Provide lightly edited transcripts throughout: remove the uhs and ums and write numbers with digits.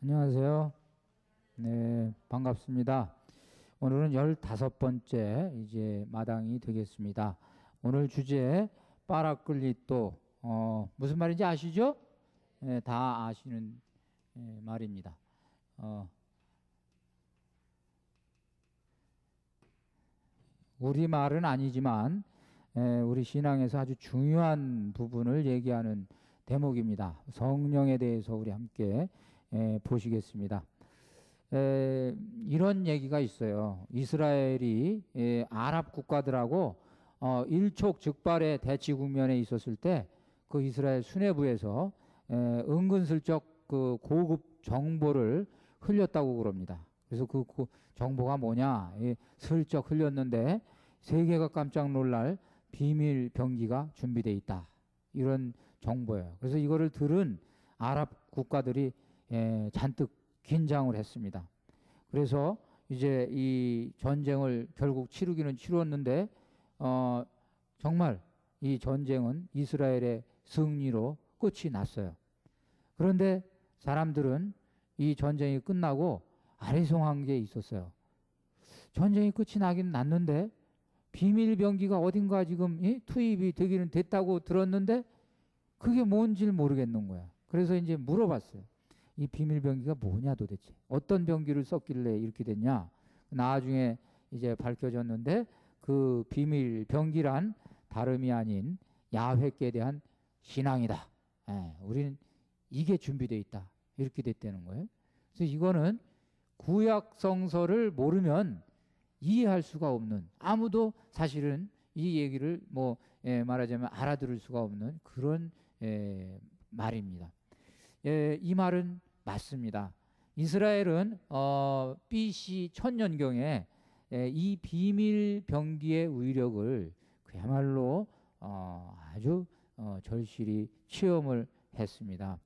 안녕하세요. 네, 반갑습니다. 오늘은 15번째 이제 마당이 되겠습니다. 오늘 주제 빠라클리또 무슨 말인지 아시죠? 다 아시는 말입니다. 어, 우리 말은 아니지만 우리 신앙에서 아주 중요한 부분을 얘기하는 대목입니다. 성령에 대해서 우리 함께 보시겠습니다. 이런 얘기가 있어요. 이스라엘이 아랍 국가들하고 일촉즉발의 대치 국면에 있었을 때 그 이스라엘 수뇌부에서 은근슬쩍 그 고급 정보를 흘렸다고 그럽니다. 그래서 그 정보가 뭐냐? 슬쩍 흘렸는데 세계가 깜짝 놀랄 비밀 병기가 준비되어 있다. 이런 정보예요. 그래서 이거를 들은 아랍 국가들이 잔뜩 긴장을 했습니다. 그래서 이제 이 전쟁을 결국 치르기는 치렀는데 정말 이 전쟁은 이스라엘의 승리로 끝이 났어요. 그런데 사람들은 이 전쟁이 끝나고 아리송한 게 있었어요. 전쟁이 끝이 나긴 났는데 비밀 병기가 어딘가 지금 투입이 되기는 됐다고 들었는데 그게 뭔지 모르겠는 거야. 그래서 이제 물어봤어요. 이 비밀 병기가 뭐냐 도대체? 어떤 병기를 썼길래 이렇게 됐냐? 나중에 이제 밝혀졌는데 그 비밀 병기란 다름이 아닌 야훼께 대한 신앙이다. 우리는 이게 준비되어 있다. 이렇게 됐다는 거예요. 그래서 이거는 구약 성서를 모르면 이해할 수가 없는, 아무도 사실은 이 얘기를 말하자면 알아들을 수가 없는 그런 말입니다. 이 말은 맞습니다. 이스라엘은 BC 천년경에 이 비밀 병기의 위력을 그야말로 아주 절실히 체험을 했습니다.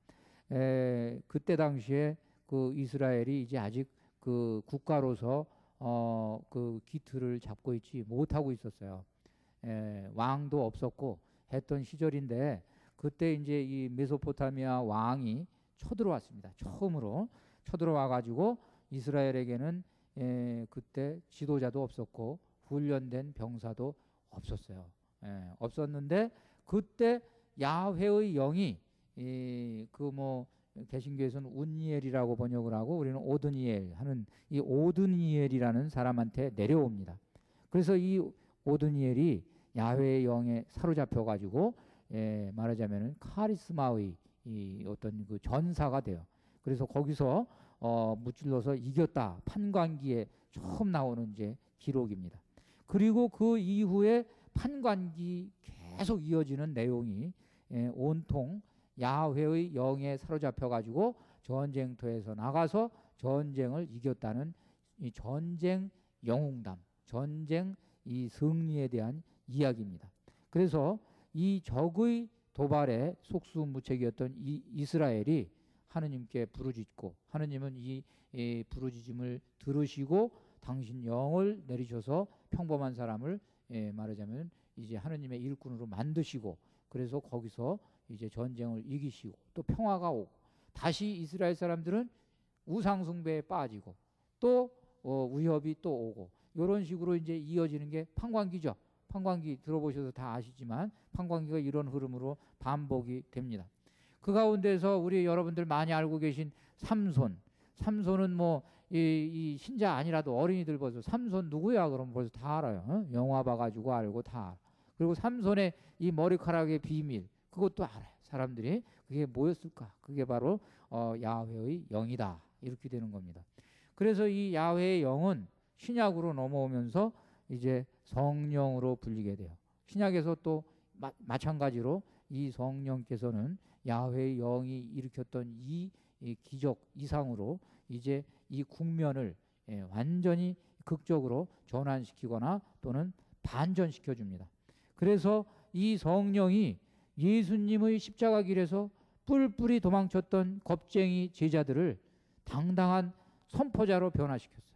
그때 당시에 그 이스라엘이 이제 아직 그 국가로서 그 기틀을 잡고 있지 못하고 있었어요. 왕도 없었고 했던 시절인데 그때 이제 이 메소포타미아 왕이 쳐들어왔습니다. 처음으로 쳐들어와 가지고 이스라엘에게는 그때 지도자도 없었고 훈련된 병사도 없었어요. 없었는데 그때 야훼의 영이 개신교에서는 운니엘이라고 번역을 하고 우리는 오드니엘 하는 이 오드니엘이라는 사람한테 내려옵니다. 그래서 이 오드니엘이 야훼의 영에 사로잡혀 가지고 말하자면은 카리스마의 이 어떤 그 전사가 돼요. 그래서 거기서 무찔러서 이겼다. 판관기에 처음 나오는 이제 기록입니다. 그리고 그 이후에 판관기 계속 이어지는 내용이 온통 야훼의 영에 사로잡혀 가지고 전쟁터에서 나가서 전쟁을 이겼다는 이 전쟁 영웅담, 전쟁 이 승리에 대한 이야기입니다. 그래서 이 적의 도발에 속수무책이었던 이 이스라엘이 하느님께 부르짖고 하느님은 이 부르짖음을 들으시고 당신 영을 내리셔서 평범한 사람을 말하자면 이제 하느님의 일꾼으로 만드시고 그래서 거기서 이제 전쟁을 이기시고 또 평화가 오고 다시 이스라엘 사람들은 우상숭배에 빠지고 또 위협이 또 오고 이런 식으로 이제 이어지는 게 판관기죠. 판관기 들어보셔서 다 아시지만 판관기가 이런 흐름으로 반복이 됩니다. 그 가운데서 우리 여러분들 많이 알고 계신 삼손. 삼손은 이 신자 아니라도 어린이들 벌써 삼손 누구야? 그러면 벌써 다 알아요. 영화 봐가지고 알고 다 알아. 그리고 삼손의 이 머리카락의 비밀 그것도 알아요. 사람들이 그게 뭐였을까? 그게 바로 야훼의 영이다. 이렇게 되는 겁니다. 그래서 이 야훼의 영은 신약으로 넘어오면서 이제 성령으로 불리게 돼요. 신약에서 또 마찬가지로 이 성령께서는 야훼의 영이 일으켰던 이 기적 이상으로 이제 이 국면을 완전히 극적으로 전환시키거나 또는 반전시켜 줍니다. 그래서 이 성령이 예수님의 십자가 길에서 뿔뿔이 도망쳤던 겁쟁이 제자들을 당당한 선포자로 변화시켰어요.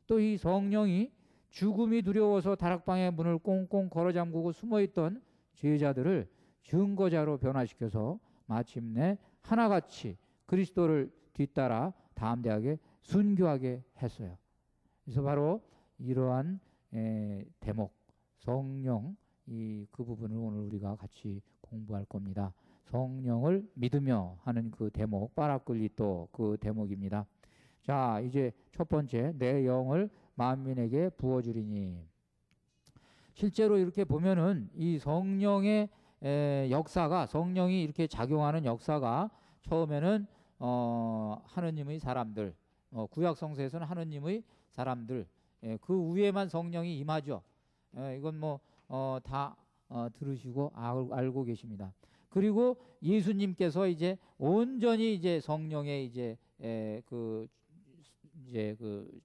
또 이 성령이 죽음이 두려워서 다락방의 문을 꽁꽁 걸어 잠그고 숨어있던 제자들을 증거자로 변화시켜서 마침내 하나같이 그리스도를 뒤따라 담대하게 순교하게 했어요. 그래서 바로 이러한 대목 성령 그 부분을 오늘 우리가 같이 공부할 겁니다. 성령을 믿으며 하는 그 대목 파라클리토 그 대목입니다. 자, 이제 첫 번째 내 영을 만민에게 부어주리니. 실제로 이렇게 보면은 이 성령의 역사가 성령이 이렇게 작용하는 역사가 처음에는 하느님의 사람들 구약 성서에서는 하느님의 사람들 그 위에만 성령이 임하죠. 이건 뭐 다 들으시고 알고 계십니다. 그리고 예수님께서 이제 온전히 이제 성령의 이제 그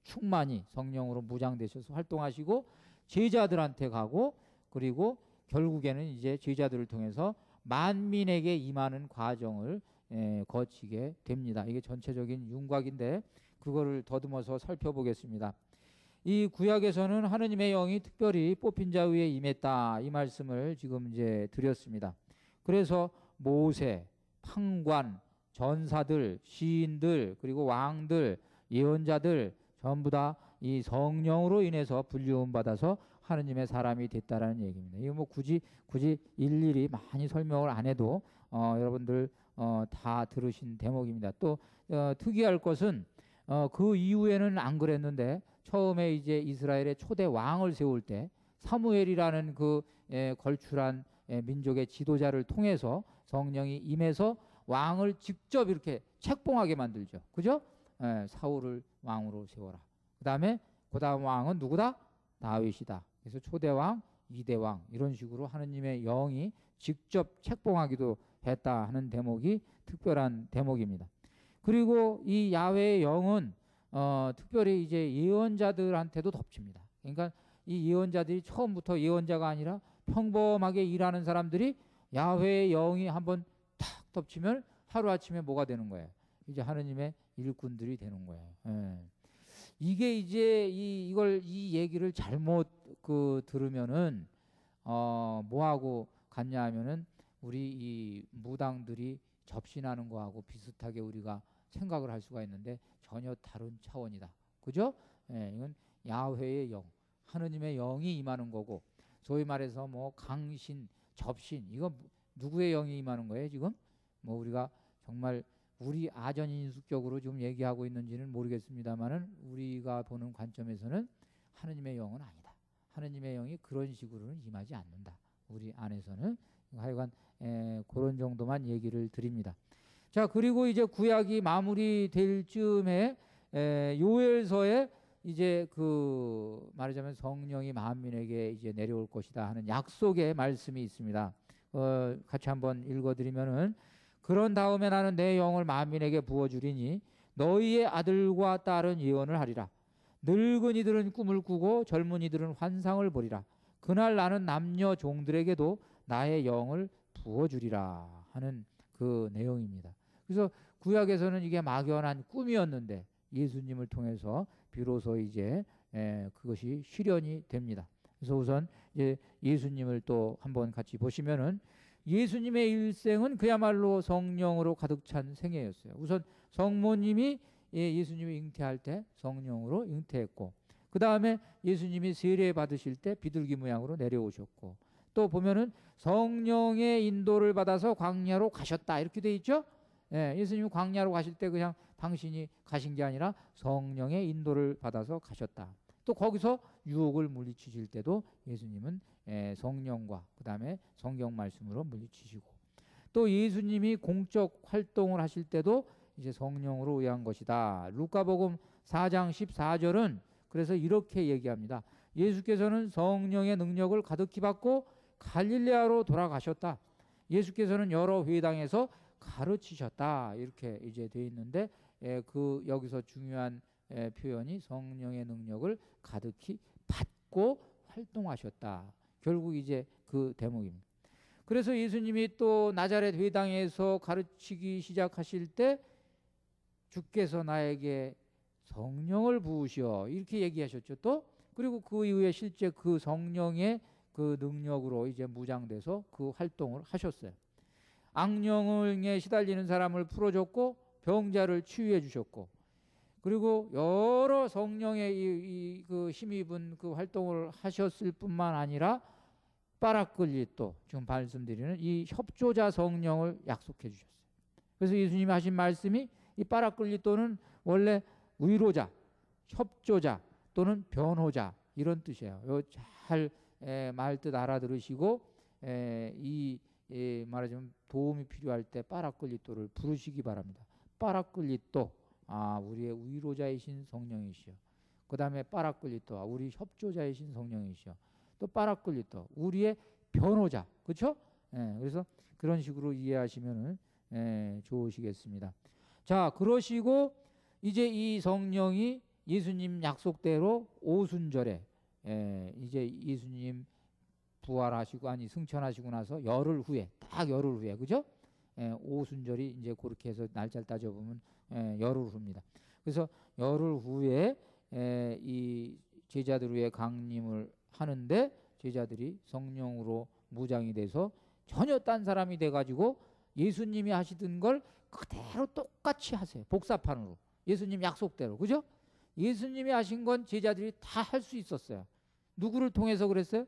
충만히 성령으로 무장되셔서 활동하시고 제자들한테 가고 그리고 결국에는 이제 제자들을 통해서 만민에게 임하는 과정을 거치게 됩니다. 이게 전체적인 윤곽인데 그거를 더듬어서 살펴보겠습니다. 이 구약에서는 하느님의 영이 특별히 뽑힌 자 위에 임했다 이 말씀을 지금 이제 드렸습니다. 그래서 모세, 판관, 전사들, 시인들 그리고 왕들, 예언자들 전부 다 이 성령으로 인해서 불리움 받아서 하느님의 사람이 됐다라는 얘기입니다. 이거 뭐 굳이 일일이 많이 설명을 안 해도 여러분들 다 들으신 대목입니다. 또 특이할 것은 그 이후에는 안 그랬는데 처음에 이제 이스라엘의 초대 왕을 세울 때 사무엘이라는 그 걸출한 민족의 지도자를 통해서 성령이 임해서 왕을 직접 이렇게 책봉하게 만들죠. 그죠? 사울을 왕으로 세워라. 그 다음 왕은 누구다? 다윗이다. 그래서 초대왕, 이대왕 이런 식으로 하느님의 영이 직접 책봉하기도 했다 하는 대목이 특별한 대목입니다. 그리고 이 야훼의 영은 특별히 이제 예언자들한테도 덮칩니다. 그러니까 이 예언자들이 처음부터 예언자가 아니라 평범하게 일하는 사람들이 야훼의 영이 한번 탁 덮치면 하루아침에 뭐가 되는 거예요? 이제 하느님의 일꾼들이 되는 거예요. 이게 이제 이 얘기를 잘못 들으면은 뭐하고 같냐 하면은 우리 이 무당들이 접신하는 거하고 비슷하게 우리가 생각을 할 수가 있는데 전혀 다른 차원이다. 그죠? 이건 야훼의 영, 하느님의 영이 임하는 거고 소위 말해서 뭐 강신, 접신 이건 누구의 영이 임하는 거예요 지금? 뭐 우리가 정말 우리 아전인수격으로 지금 얘기하고 있는지는 모르겠습니다만은 우리가 보는 관점에서는 하느님의 영은 아니다. 하느님의 영이 그런 식으로는 임하지 않는다. 우리 안에서는 하여간 그런 정도만 얘기를 드립니다. 자, 그리고 이제 구약이 마무리될 즈음에 요엘서에 이제 말하자면 성령이 만민에게 이제 내려올 것이다 하는 약속의 말씀이 있습니다. 같이 한번 읽어드리면은 그런 다음에 나는 내 영을 만민에게 부어주리니 너희의 아들과 딸은 예언을 하리라. 늙은이들은 꿈을 꾸고 젊은이들은 환상을 보리라. 그날 나는 남녀 종들에게도 나의 영을 부어주리라 하는 그 내용입니다. 그래서 구약에서는 이게 막연한 꿈이었는데 예수님을 통해서 비로소 이제 그것이 실현이 됩니다. 그래서 우선 이제 예수님을 또 한번 같이 보시면은 예수님의 일생은 그야말로 성령으로 가득 찬 생애였어요. 우선 성모님이 예수님이 잉태할 때 성령으로 잉태했고 그 다음에 예수님이 세례 받으실 때 비둘기 모양으로 내려오셨고 또 보면은 성령의 인도를 받아서 광야로 가셨다 이렇게 돼 있죠. 예수님이 광야로 가실 때 그냥 당신이 가신 게 아니라 성령의 인도를 받아서 가셨다. 또 거기서 유혹을 물리치실 때도 예수님은 성령과 그 다음에 성경 말씀으로 물리치시고 또 예수님이 공적 활동을 하실 때도 이제 성령으로 의한 것이다. 루카복음 4장 14절은 그래서 이렇게 얘기합니다. 예수께서는 성령의 능력을 가득히 받고 갈릴레아로 돌아가셨다. 예수께서는 여러 회당에서 가르치셨다. 이렇게 이제 돼 있는데 여기서 중요한 표현이 성령의 능력을 가득히 받고 활동하셨다. 결국 이제 그 대목입니다. 그래서 예수님이 또 나자렛 회당에서 가르치기 시작하실 때 주께서 나에게 성령을 부으시어 이렇게 얘기하셨죠. 또 그리고 그 이후에 실제 그 성령의 그 능력으로 이제 무장돼서 그 활동을 하셨어요. 악령에 시달리는 사람을 풀어줬고 병자를 치유해 주셨고, 그리고 여러 성령의 그 힘입은 그 활동을 하셨을 뿐만 아니라 파라클리토, 지금 말씀드리는 이 협조자 성령을 약속해 주셨어요. 그래서 예수님이 하신 말씀이 이 파라클리토는 원래 위로자, 협조자 또는 변호자 이런 뜻이에요. 잘 말뜻 알아들으시고 말하자면 도움이 필요할 때 파라클리토를 부르시기 바랍니다. 파라클리토, 우리의 위로자이신 성령이시여. 그 다음에 파라클리토, 우리 협조자이신 성령이시여. 또 파라클리토, 우리의 변호자, 그렇죠? 그래서 그런 식으로 이해하시면 좋으시겠습니다. 자, 그러시고 이제 이 성령이 예수님 약속대로 오순절에 이제 예수님 부활하시고 승천하시고 나서 열흘 후에, 딱 열흘 후에, 그죠? 오순절이 이제 그렇게 해서 날짜를 따져보면 열흘 후입니다. 그래서 열흘 후에 이 제자들 위에 강림을 하는데, 제자들이 성령으로 무장이 돼서 전혀 딴 사람이 돼가지고 예수님이 하시던 걸 그대로 똑같이 하세요. 복사판으로, 예수님 약속대로, 그죠? 예수님이 하신 건 제자들이 다 할 수 있었어요. 누구를 통해서 그랬어요?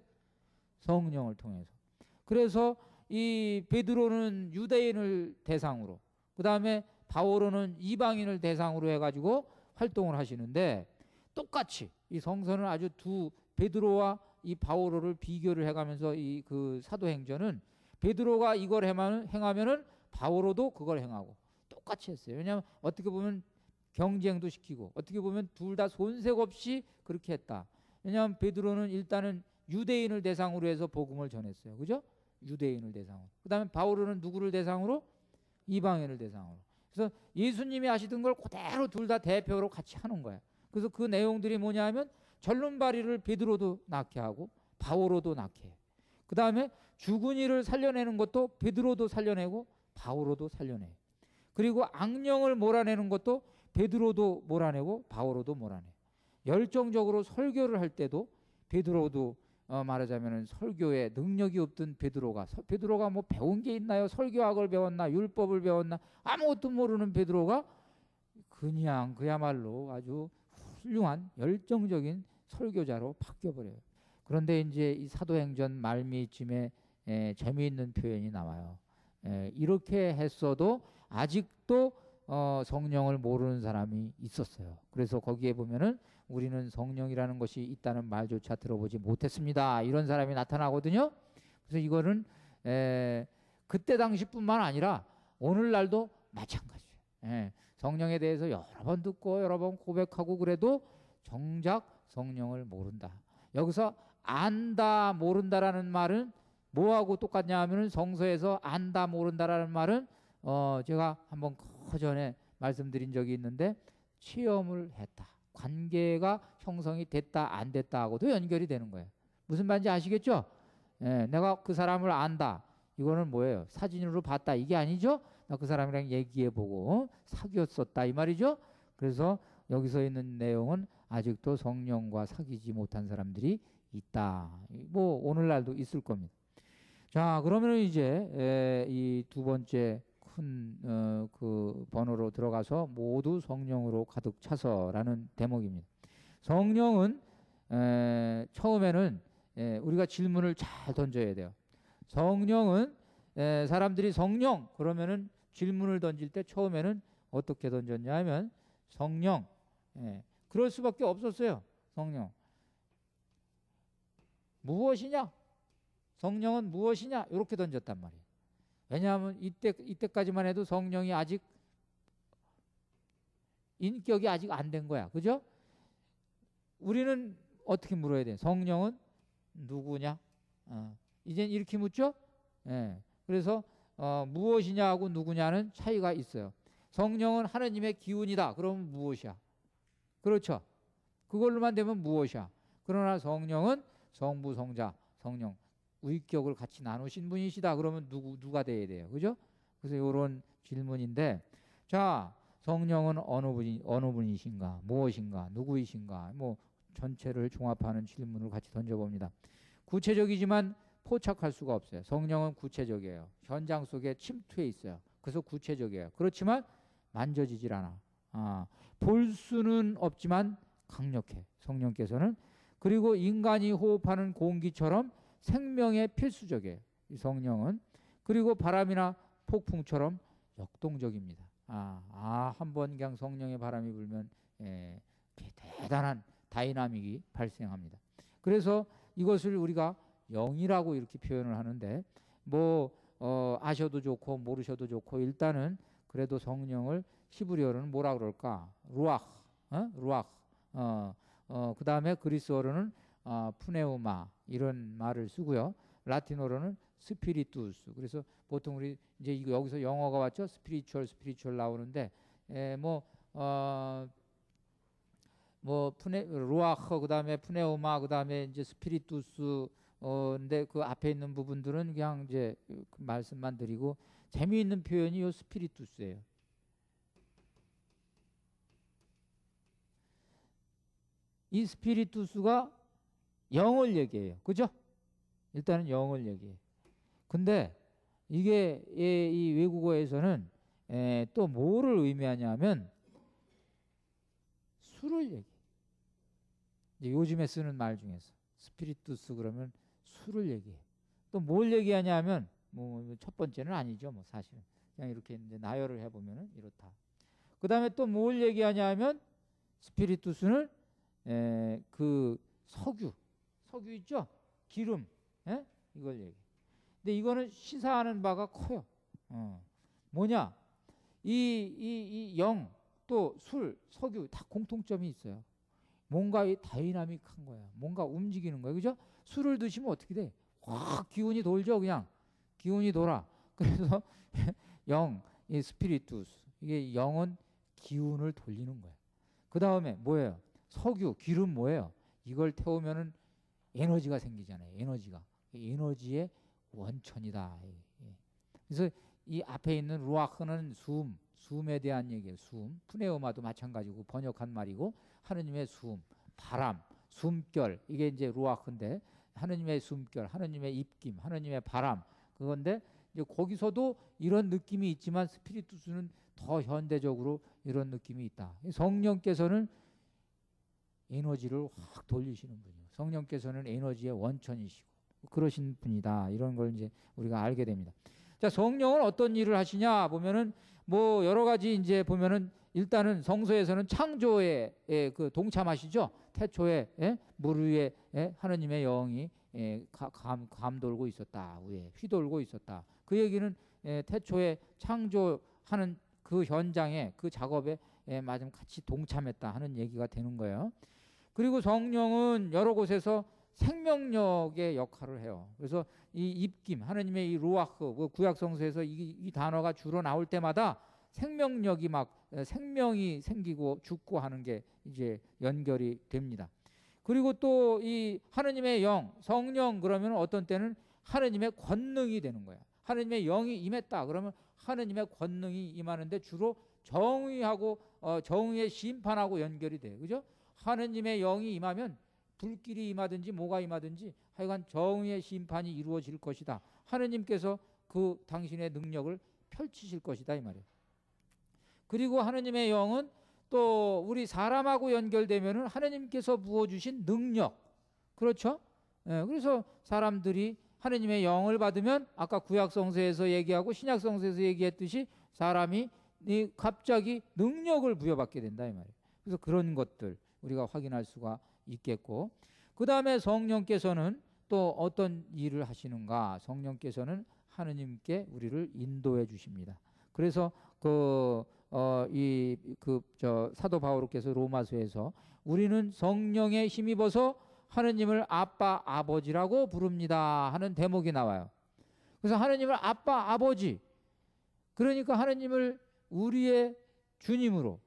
성령을 통해서. 그래서 이 베드로는 유대인을 대상으로, 그 다음에 바오로는 이방인을 대상으로 해가지고 활동을 하시는데, 똑같이 이 성서는 아주 베드로와 이 바오로를 비교를 해가면서 이 그 사도행전은 베드로가 이걸 행하면은 바오로도 그걸 행하고 똑같이 했어요. 왜냐하면 어떻게 보면 경쟁도 시키고, 어떻게 보면 둘 다 손색 없이 그렇게 했다. 왜냐하면 베드로는 일단은 유대인을 대상으로 해서 복음을 전했어요. 그죠? 유대인을 대상으로. 그 다음에 바오로는 누구를 대상으로? 이방인을 대상으로. 그래서 예수님이 하시던 걸 그대로 둘 다 대표로 같이 하는 거예요. 그래서 그 내용들이 뭐냐면 절름발이를 베드로도 낳게 하고 바오로도 낳게 해요. 그 다음에 죽은 이를 살려내는 것도 베드로도 살려내고 바오로도 살려내요. 그리고 악령을 몰아내는 것도 베드로도 몰아내고 바오로도 몰아내요. 열정적으로 설교를 할 때도 베드로도 말하자면 설교에 능력이 없던 베드로가 뭐 배운 게 있나요? 설교학을 배웠나? 율법을 배웠나? 아무것도 모르는 베드로가 그냥 그야말로 아주 훌륭한 열정적인 설교자로 바뀌어버려요. 그런데 이제 이 사도행전 말미쯤에 재미있는 표현이 나와요. 이렇게 했어도 아직도 성령을 모르는 사람이 있었어요. 그래서 거기에 보면은 우리는 성령이라는 것이 있다는 말조차 들어보지 못했습니다, 이런 사람이 나타나거든요. 그래서 이거는 그때 당시뿐만 아니라 오늘날도 마찬가지예요. 성령에 대해서 여러 번 듣고 여러 번 고백하고 그래도 정작 성령을 모른다. 여기서 안다 모른다라는 말은 뭐하고 똑같냐 하면은, 성서에서 안다 모른다라는 말은 제가 한번 그전에 말씀드린 적이 있는데, 체험을 했다, 관계가 형성이 됐다 안 됐다 하고도 연결이 되는 거예요. 무슨 말인지 아시겠죠? 내가 그 사람을 안다, 이거는 뭐예요? 사진으로 봤다, 이게 아니죠? 나 그 사람이랑 얘기해보고 사귀었었다, 이 말이죠. 그래서 여기서 있는 내용은 아직도 성령과 사귀지 못한 사람들이 있다. 뭐 오늘날도 있을 겁니다. 자, 그러면 이제 이 두 번째 큰 그 번호로 들어가서 모두 성령으로 가득 차서라는 대목입니다. 성령은 처음에는 우리가 질문을 잘 던져야 돼요. 성령은 사람들이 성령 그러면은 질문을 던질 때 처음에는 어떻게 던졌냐 하면, 성령, 그럴 수밖에 없었어요. 성령 무엇이냐? 성령은 무엇이냐? 이렇게 던졌단 말이에요. 왜냐하면 이때까지만 해도 성령이 아직 인격이 아직 안 된 거야, 그죠? 우리는 어떻게 물어야 돼? 성령은 누구냐? 이젠 이렇게 묻죠? 그래서 무엇이냐하고 누구냐는 차이가 있어요. 성령은 하나님의 기운이다, 그러면 무엇이야? 그렇죠? 그걸로만 되면 무엇이야? 그러나 성령은 성부, 성자, 성령 위격을 같이 나누신 분이시다, 그러면 누가 돼야 돼요? 그죠? 그래서 이런 질문인데, 자, 성령은 어느 분이신가, 무엇인가, 누구이신가, 뭐 전체를 종합하는 질문을 같이 던져봅니다. 구체적이지만 포착할 수가 없어요. 성령은 구체적이에요. 현장 속에 침투해 있어요. 그래서 구체적이에요. 그렇지만 만져지질 않아. 볼 수는 없지만 강력해. 성령께서는. 그리고 인간이 호흡하는 공기처럼 생명의 필수적이에요. 이 성령은. 그리고 바람이나 폭풍처럼 역동적입니다. 한번 그냥 성령의 바람이 불면 대단한 다이나믹이 발생합니다. 그래서 이것을 우리가 영이라고 이렇게 표현을 하는데 뭐 아셔도 좋고 모르셔도 좋고 일단은 그래도 성령을 히브리어로는 뭐라 그럴까? 루아흐, 루아흐. 그 다음에 그리스어로는 푸네우마 이런 말을 쓰고요. 라틴어로는 스피리투스. 그래서 보통 우리 이제 이거 여기서 영어가 왔죠. 스피리추얼 나오는데 루아흐 그다음에 푸네우마 그다음에 이제 스피리투스 근데 그 앞에 있는 부분들은 그냥 이제 그 말씀만 드리고 재미있는 표현이 요 스피리투스예요. 이 스피리투스가 영을 얘기해요. 그죠? 일단은 영을 얘기해요. 근데 이게 이 외국어에서는 또 뭐를 의미하냐면 술을 얘기해요. 이제 요즘에 쓰는 말 중에서 스피리투스 그러면 술을 얘기해요. 또 뭘 얘기하냐면 뭐 첫 번째는 아니죠. 뭐 사실은 그냥 이렇게 이제 나열을 해보면은 이렇다. 그 다음에 또 뭘 얘기하냐면 스피리투스는 그 석유 있죠? 기름, 이걸 얘기해. 근데 이거는 시사하는 바가 커요. 뭐냐? 이 영, 또 술, 석유 다 공통점이 있어요. 뭔가 이 다이나믹한 거야. 뭔가 움직이는 거야. 그죠? 술을 드시면 어떻게 돼? 확 기운이 돌죠, 그냥. 기운이 돌아. 그래서 영, 이 스피리투스. 이게 영은 기운을 돌리는 거야. 그 다음에 뭐예요? 석유, 기름 뭐예요? 이걸 태우면은 에너지가 생기잖아요. 에너지의 원천이다. 그래서 이 앞에 있는 루아흐는 숨에 대한 얘기예요. 푸네우마도 마찬가지고 번역한 말이고 하느님의 바람, 숨결 이게 이제 루아흐인데 하느님의 숨결, 하느님의 입김, 하느님의 바람 그건데 이제 거기서도 이런 느낌이 있지만 스피리투스는 더 현대적으로 이런 느낌이 있다. 성령께서는 에너지를 확 돌리시는 분이에요. 성령께서는 에너지의 원천이시고 그러신 분이다. 이런 걸 이제 우리가 알게 됩니다. 자, 성령은 어떤 일을 하시냐 보면은 뭐 여러 가지 이제 보면은 일단은 성서에서는 창조에 그 동참하시죠. 태초에 물 위에 하느님의 영이 감돌고 있었다. 위에 휘돌고 있었다. 그 얘기는 태초에 창조하는 그 현장에 그 작업에 마침 같이 동참했다 하는 얘기가 되는 거예요. 그리고 성령은 여러 곳에서 생명력의 역할을 해요. 그래서 이 입김, 하느님의 이 루아흐, 그 구약 성서에서 이 단어가 주로 나올 때마다 생명력이 생명이 생기고 죽고 하는 게 이제 연결이 됩니다. 그리고 또 이 하느님의 영, 성령 그러면 어떤 때는 하느님의 권능이 되는 거야. 하느님의 영이 임했다 그러면 하느님의 권능이 임하는데 주로 정의하고 정의의 심판하고 연결이 돼요. 그죠? 하느님의 영이 임하면 불길이 임하든지 뭐가 임하든지 하여간 정의의 심판이 이루어질 것이다. 하느님께서 그 당신의 능력을 펼치실 것이다 이 말이에요. 그리고 하느님의 영은 또 우리 사람하고 연결되면은 하느님께서 부어주신 능력 그렇죠? 그래서 사람들이 하느님의 영을 받으면 아까 구약성서에서 얘기하고 신약성서에서 얘기했듯이 사람이 갑자기 능력을 부여받게 된다 이 말이에요. 그래서 그런 것들 우리가 확인할 수가 있겠고 그 다음에 성령께서는 또 어떤 일을 하시는가? 성령께서는 하느님께 우리를 인도해 주십니다. 그래서 사도 바오로께서 로마서에서 우리는 성령에 힘입어서 하느님을 아빠 아버지라고 부릅니다 하는 대목이 나와요. 그래서 하느님을 아빠 아버지 그러니까 하느님을 우리의 주님으로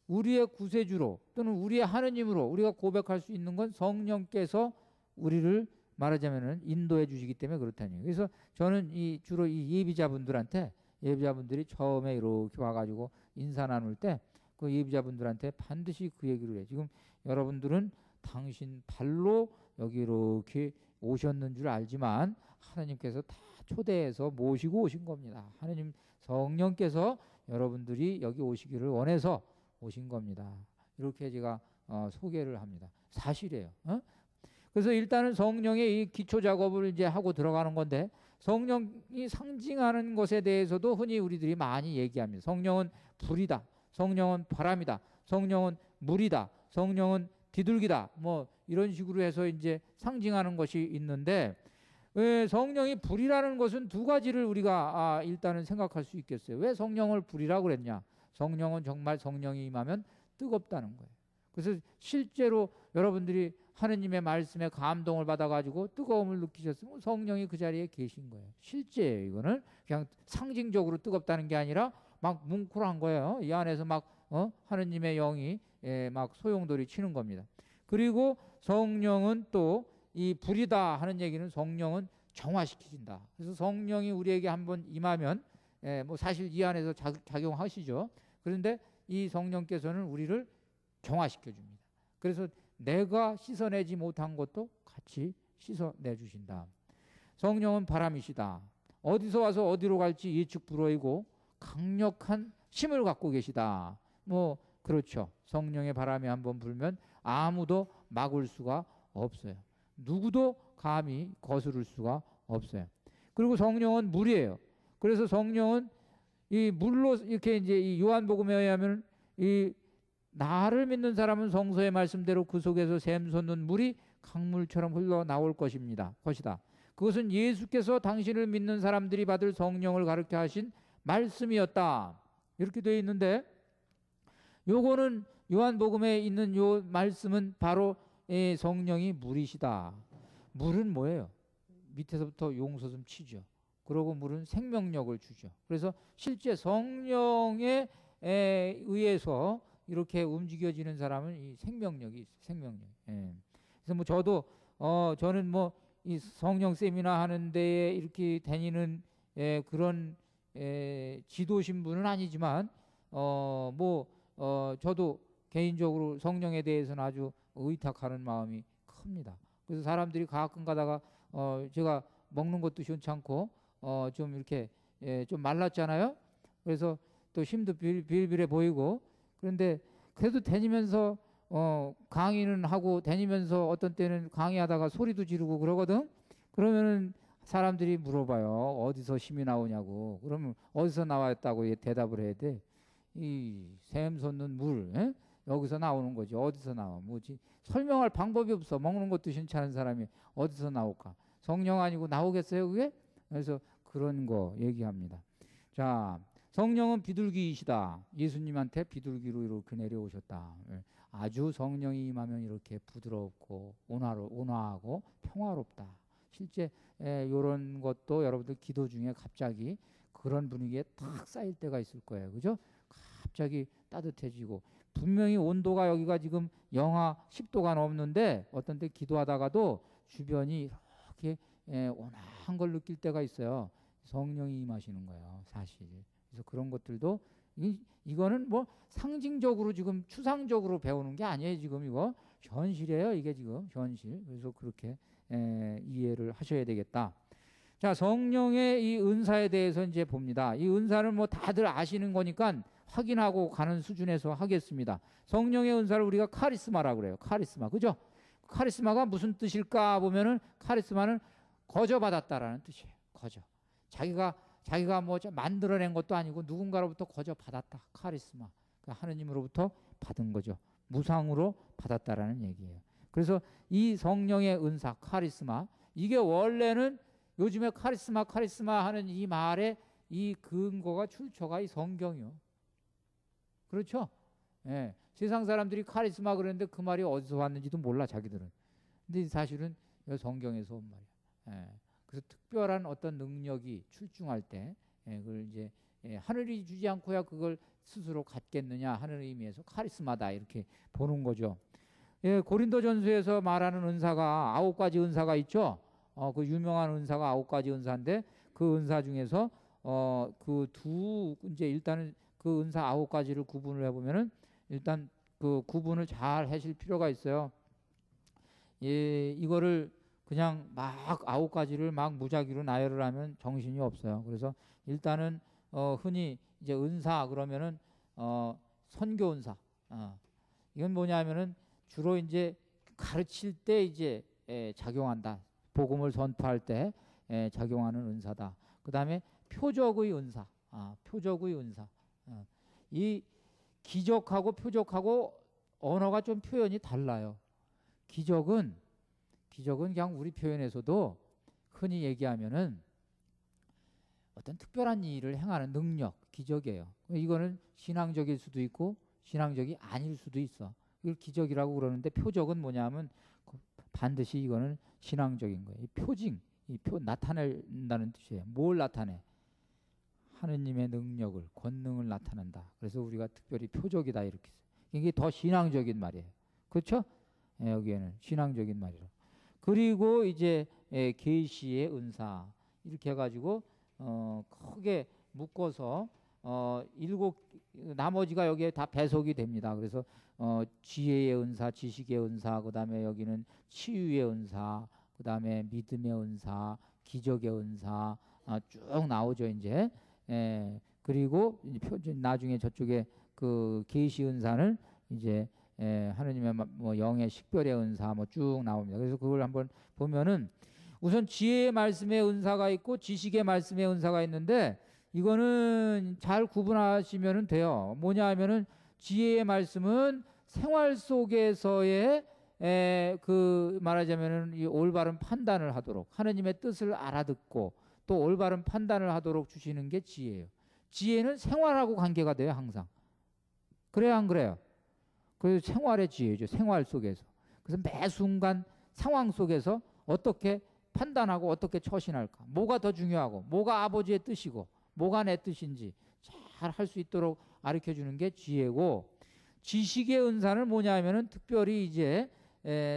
우리의 구세주로 또는 우리의 하느님으로 우리가 고백할 수 있는 건 성령께서 우리를 말하자면은 인도해 주시기 때문에 그렇다는 얘기예요. 그래서 저는 주로 이 예비자분들이 처음에 이렇게 와가지고 인사 나눌 때 그 예비자분들한테 반드시 그 얘기를 해요. 지금 여러분들은 당신 발로 여기 이렇게 오셨는 줄 알지만 하나님께서 다 초대해서 모시고 오신 겁니다. 하나님 성령께서 여러분들이 여기 오시기를 원해서 오신 겁니다. 이렇게 제가 소개를 합니다. 사실이에요. 그래서 일단은 성령의 이 기초 작업을 이제 하고 들어가는 건데, 성령이 상징하는 것에 대해서도 흔히 우리들이 많이 얘기합니다. 성령은 불이다, 성령은 바람이다, 성령은 물이다, 성령은 비둘기다, 뭐 이런 식으로 해서 이제 상징하는 것이 있는데, 왜 성령이 불이라는 것은 두 가지를 우리가 일단은 생각할 수 있겠어요. 왜 성령을 불이라고 그랬냐? 성령은 정말 성령이 임하면 뜨겁다는 거예요. 그래서 실제로 여러분들이 하느님의 말씀에 감동을 받아가지고 뜨거움을 느끼셨으면 성령이 그 자리에 계신 거예요. 실제예요. 이거는 그냥 상징적으로 뜨겁다는 게 아니라 막 뭉클한 거예요. 이 안에서 막 하느님의 영이 막 소용돌이 치는 겁니다. 그리고 성령은 또 이 불이다 하는 얘기는 성령은 정화시키신다. 그래서 성령이 우리에게 한번 임하면 뭐 사실 이 안에서 작용하시죠. 그런데 이 성령께서는 우리를 정화시켜 줍니다. 그래서 내가 씻어내지 못한 것도 같이 씻어내 주신다. 성령은 바람이시다. 어디서 와서 어디로 갈지 예측 불허이고 강력한 힘을 갖고 계시다. 뭐 그렇죠. 성령의 바람이 한번 불면 아무도 막을 수가 없어요. 누구도 감히 거스를 수가 없어요. 그리고 성령은 물이에요. 그래서 성령은 이 물로 이렇게 이제 이 요한복음에 의하면 이 나를 믿는 사람은 성서의 말씀대로 그 속에서 샘솟는 물이 강물처럼 흘러 나올 것이다. 그것은 예수께서 당신을 믿는 사람들이 받을 성령을 가르쳐 하신 말씀이었다. 이렇게 되어 있는데, 요거는 요한복음에 있는 요 말씀은 바로 성령이 물이시다. 물은 뭐예요? 밑에서부터 용솟음 치죠. 그리고 물은 생명력을 주죠. 그래서 실제 성령에 의해서 이렇게 움직여지는 사람은 이 생명력이 있어요. 생명력. 그래서 뭐 저도 저는 뭐 이 성령 세미나 하는 데에 이렇게 다니는 그런 지도 신분은 아니지만 저도 개인적으로 성령에 대해서는 아주 의탁하는 마음이 큽니다. 그래서 사람들이 가끔 가다가 제가 먹는 것도 시원찮고 좀 이렇게 좀 말랐잖아요. 그래서 또 힘도 빌빌해 보이고, 그런데 그래도 다니면서 강의는 하고 다니면서 어떤 때는 강의하다가 소리도 지르고 그러거든. 그러면은 사람들이 물어봐요. 어디서 힘이 나오냐고. 그러면 어디서 나왔다고 대답을 해야 돼. 이 샘솟는 물, 여기서 나오는 거지. 어디서 나와? 뭐지? 설명할 방법이 없어. 먹는 것도 괜찮은 사람이 어디서 나올까? 성령 아니고 나오겠어요, 그게? 그래서 그런 거 얘기합니다. 자, 성령은 비둘기이시다. 예수님한테 비둘기로 이렇게 내려오셨다. 아주 성령이 임하면 이렇게 부드럽고 온화하고 평화롭다. 실제 이런 것도 여러분들 기도 중에 갑자기 그런 분위기에 탁 쌓일 때가 있을 거예요. 그죠? 갑자기 따뜻해지고, 분명히 온도가 여기가 지금 영하 10도가 넘는데 어떤 때 기도하다가도 주변이 이렇게 온화한 걸 느낄 때가 있어요. 성령이 임하시는 거예요, 사실. 그래서 그런 것들도 이거는 뭐 상징적으로 지금 추상적으로 배우는 게 아니에요. 지금 이거 현실이에요. 이게 지금 현실. 그래서 그렇게 이해를 하셔야 되겠다. 자, 성령의 이 은사에 대해서 이제 봅니다. 이 은사를 뭐 다들 아시는 거니까 확인하고 가는 수준에서 하겠습니다. 성령의 은사를 우리가 카리스마라고 그래요. 카리스마. 그죠? 카리스마가 무슨 뜻일까 보면은 카리스마는 거저받았다라는 뜻이에요. 거저. 자기가 뭐 만들어낸 것도 아니고 누군가로부터 거저 받았다. 카리스마. 그러니까 하느님으로부터 받은 거죠. 무상으로 받았다라는 얘기예요. 그래서 이 성령의 은사, 카리스마, 이게 원래는 요즘에 카리스마 하는 이 말의 이 근거가 출처가 이 성경이요. 그렇죠? 예. 세상 사람들이 카리스마 그랬는데 그 말이 어디서 왔는지도 몰라, 자기들은. 근데 사실은 성경에서 온 말이야. 예. 그래서 특별한 어떤 능력이 출중할 때 그걸 이제 하늘이 주지 않고야 그걸 스스로 갖겠느냐 하는 의미에서 카리스마다 이렇게 보는 거죠. 고린도전서에서 말하는 은사가 9가지 은사가 있죠. 그 유명한 은사가 9가지 은사인데 그 은사 중에서 이제 일단은 그 은사 9가지를 구분을 해보면은 일단 그 구분을 잘 하실 필요가 있어요. 이거를 그냥 막 9가지를 막 무작위로 나열을 하면 정신이 없어요. 그래서 일단은 흔히 이제 은사 그러면은 선교 은사. 이건 뭐냐면은 주로 이제 가르칠 때 이제 작용한다. 복음을 선포할 때 작용하는 은사다. 그다음에 표적의 은사. 표적의 은사. 이 기적하고 표적하고 언어가 좀 표현이 달라요. 기적은 그냥 우리 표현에서도 흔히 얘기하면은 어떤 특별한 일을 행하는 능력, 기적이에요. 이거는 신앙적일 수도 있고 신앙적이 아닐 수도 있어. 이걸 기적이라고 그러는데 표적은 뭐냐면 반드시 이거는 신앙적인 거예요. 이 표징, 나타낸다는 뜻이에요. 뭘 나타내? 하느님의 능력을, 권능을 나타낸다. 그래서 우리가 특별히 표적이다 이렇게 써요. 이게 더 신앙적인 말이에요. 그렇죠? 여기에는 신앙적인 말이로. 그리고 이제 계시의 은사 이렇게 해가지고 크게 묶어서 일곱 나머지가 여기에 다 배속이 됩니다. 그래서 지혜의 은사, 지식의 은사, 그다음에 여기는 치유의 은사, 그다음에 믿음의 은사, 기적의 은사 쭉 나오죠 이제. 그리고 나중에 저쪽에 그 계시 은사는 이제 하느님의 뭐 영의 식별의 은사 뭐 쭉 나옵니다. 그래서 그걸 한번 보면은 우선 지혜의 말씀의 은사가 있고 지식의 말씀의 은사가 있는데 이거는 잘 구분하시면 돼요. 뭐냐 하면은 지혜의 말씀은 생활 속에서의 그 말하자면은 이 올바른 판단을 하도록 하느님의 뜻을 알아듣고 또 올바른 판단을 하도록 주시는 게 지혜예요. 지혜는 생활하고 관계가 돼요, 항상. 그래야 안 그래요? 그래서 생활의 지혜죠. 생활 속에서. 그래서 매 순간 상황 속에서 어떻게 판단하고 어떻게 처신할까? 뭐가 더 중요하고 뭐가 아버지의 뜻이고 뭐가 내 뜻인지 잘 할 수 있도록 가르쳐 주는 게 지혜고 지식의 은사는 뭐냐 하면은 특별히 이제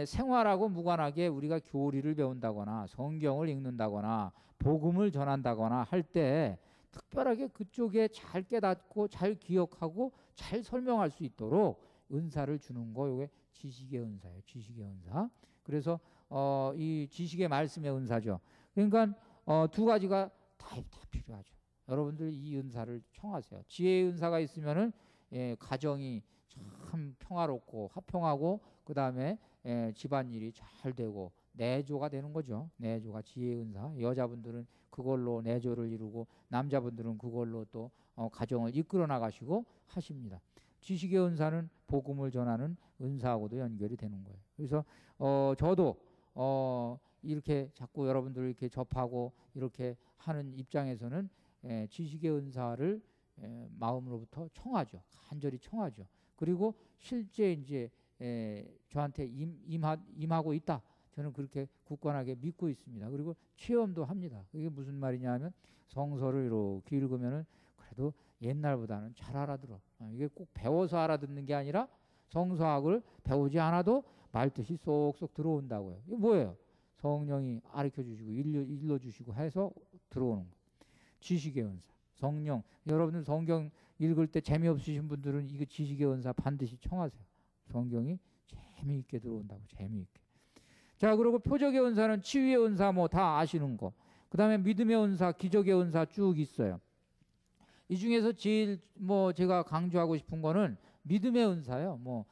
생활하고 무관하게 우리가 교리를 배운다거나 성경을 읽는다거나 복음을 전한다거나 할 때 특별하게 그쪽에 잘 깨닫고 잘 기억하고 잘 설명할 수 있도록 은사를 주는 거 이게 지식의 은사예요. 지식의 은사. 그래서 이 지식의 말씀의 은사죠. 그러니까 두 가지가 다 필요하죠. 여러분들 이 은사를 청하세요. 지혜의 은사가 있으면은 가정이 참 평화롭고 화평하고 그 다음에 집안일이 잘 되고 내조가 되는 거죠. 내조가 지혜의 은사. 여자분들은 그걸로 내조를 이루고 남자분들은 그걸로 또 가정을 이끌어 나가시고 하십니다. 지식의 은사는 복음을 전하는 은사하고도 연결이 되는 거예요. 그래서 저도 이렇게 자꾸 여러분들 이렇게 접하고 이렇게 하는 입장에서는 지식의 은사를 마음으로부터 청하죠. 간절히 청하죠. 그리고 실제 이제 저한테 임하고 있다. 저는 그렇게 굳건하게 믿고 있습니다. 그리고 체험도 합니다. 이게 무슨 말이냐 하면 성서를 이렇게 읽으면은 그래도 옛날보다는 잘 알아들어. 이게 꼭 배워서 알아듣는 게 아니라 성서학을 배우지 않아도 말뜻이 쏙쏙 들어온다고요. 이게 뭐예요? 성령이 가르쳐 주시고 일러 주시고 해서 들어오는 거. 지식의 은사. 성령. 여러분들 성경 읽을 때 재미없으신 분들은 이거 지식의 은사 반드시 청하세요. 성경이 재미있게 들어온다고. 재미있게. 자, 그리고 표적의 은사는 치유의 은사 뭐 다 아시는 거. 그다음에 믿음의 은사, 기적의 은사 쭉 있어요. 이 중에서 제일 뭐 제가 강조하고 싶은 거는 믿음의 은사예요. 뭐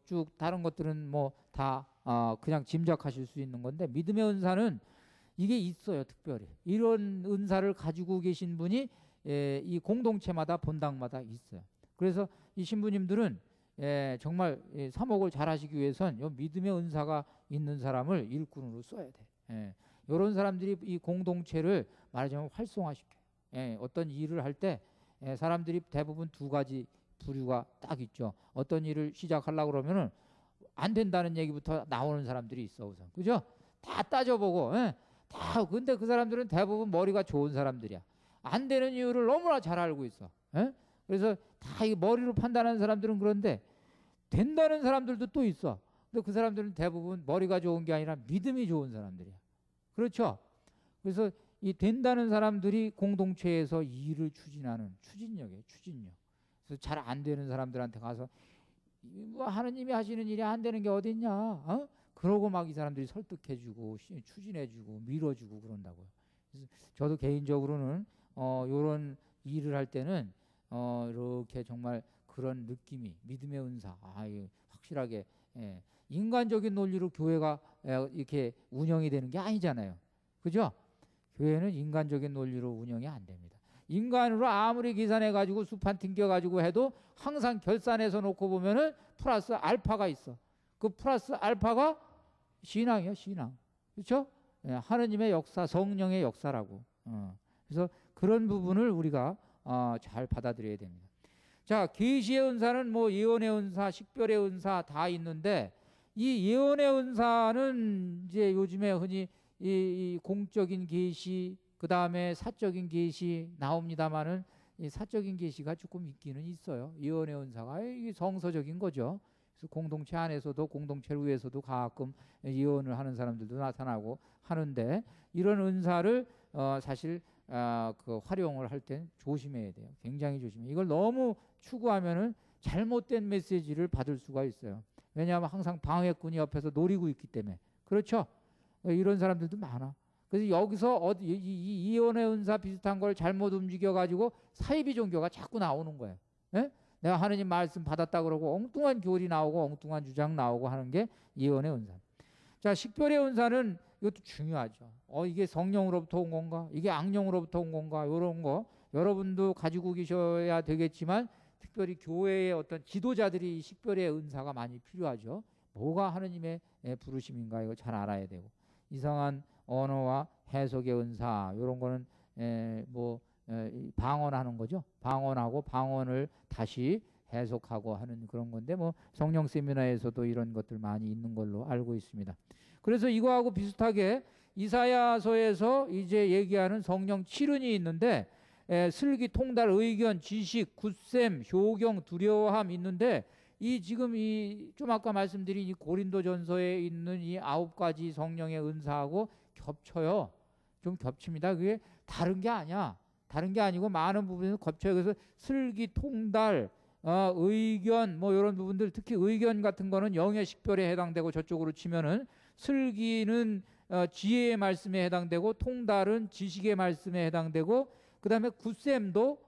쭉 다른 것들은 뭐 다 그냥 짐작하실 수 있는 건데 믿음의 은사는 이게 있어요. 특별히 이런 은사를 가지고 계신 분이 이 공동체마다 본당마다 있어요. 그래서 이 신부님들은 정말 사목을 잘 하시기 위해선 요 믿음의 은사가 있는 사람을 일꾼으로 써야 돼. 이런 사람들이 이 공동체를 말하자면 활성화시켜요. 어떤 일을 할 때 사람들이 대부분 두 가지 부류가 딱 있죠. 어떤 일을 시작하려고 그러면은 안 된다는 얘기부터 나오는 사람들이 있어 우선. 그죠? 다 따져보고 다 근데 그 사람들은 대부분 머리가 좋은 사람들이야. 안 되는 이유를 너무나 잘 알고 있어. 그래서 다 이 머리로 판단하는 사람들은 그런데 된다는 사람들도 또 있어. 근데 그 사람들은 대부분 머리가 좋은 게 아니라 믿음이 좋은 사람들이야. 그렇죠? 그래서 이 된다는 사람들이 공동체에서 일을 추진하는 추진력이에요. 추진력. 그래서 잘 안 되는 사람들한테 가서 뭐 하느님이 하시는 일이 안 되는 게 어딨냐? 그러고 막 이 사람들이 설득해주고 추진해주고 밀어주고 그런다고요. 그래서 저도 개인적으로는 요런 일을 할 때는 이렇게 정말 그런 느낌이 믿음의 은사 이게 확실하게 인간적인 논리로 교회가 이렇게 운영이 되는 게 아니잖아요. 그죠? 교회는 인간적인 논리로 운영이 안 됩니다. 인간으로 아무리 계산해 가지고 수판 튕겨 가지고 해도 항상 결산해서 놓고 보면은 플러스 알파가 있어. 그 플러스 알파가 신앙이에요, 신앙. 그렇죠? 하느님의 역사, 성령의 역사라고. 그래서 그런 부분을 우리가 잘 받아들여야 됩니다. 자, 계시의 은사는 뭐 예언의 은사, 식별의 은사 다 있는데 이 예언의 은사는 이제 요즘에 흔히 이 공적인 계시, 그 다음에 사적인 계시 나옵니다만은 이 사적인 계시가 조금 있기는 있어요. 예언의 은사가 이게 성서적인 거죠. 그래서 공동체 안에서도 공동체 위에서도 가끔 예언을 하는 사람들도 나타나고 하는데 이런 은사를 사실 그 활용을 할 땐 조심해야 돼요. 굉장히 조심해. 이걸 너무 추구하면은 잘못된 메시지를 받을 수가 있어요. 왜냐하면 항상 방해꾼이 옆에서 노리고 있기 때문에. 그렇죠? 이런 사람들도 많아. 그래서 여기서 이 예언의 은사 비슷한 걸 잘못 움직여 가지고 사이비 종교가 자꾸 나오는 거예요. 예? 내가 하느님 말씀 받았다 그러고 엉뚱한 교리 나오고 엉뚱한 주장 나오고 하는 게 예언의 은사. 자, 식별의 은사는 이것도 중요하죠. 이게 성령으로부터 온 건가? 이게 악령으로부터 온 건가? 이런 거 여러분도 가지고 계셔야 되겠지만 특별히 교회의 어떤 지도자들이 이 식별의 은사가 많이 필요하죠. 뭐가 하느님의 부르심인가 이거 잘 알아야 되고 이상한 언어와 해석의 은사 이런 거는 방언하는 거죠. 방언하고 방언을 다시 해석하고 하는 그런 건데 뭐 성령 세미나에서도 이런 것들 많이 있는 걸로 알고 있습니다. 그래서 이거하고 비슷하게 이사야서에서 이제 얘기하는 성령 7은이 있는데 슬기, 통달, 의견, 지식, 굳셈, 효경, 두려워함 있는데 이 지금 이 좀 아까 말씀드린 이 고린도전서에 있는 이 9가지 성령의 은사하고 겹쳐요. 좀 겹칩니다. 그게 다른 게 아니야. 다른 게 아니고 많은 부분에서 겹쳐요. 그래서 슬기, 통달, 의견 뭐 이런 부분들 특히 의견 같은 거는 영의 식별에 해당되고 저쪽으로 치면은 슬기는 지혜의 말씀에 해당되고 통달은 지식의 말씀에 해당되고 그 다음에 굳셈도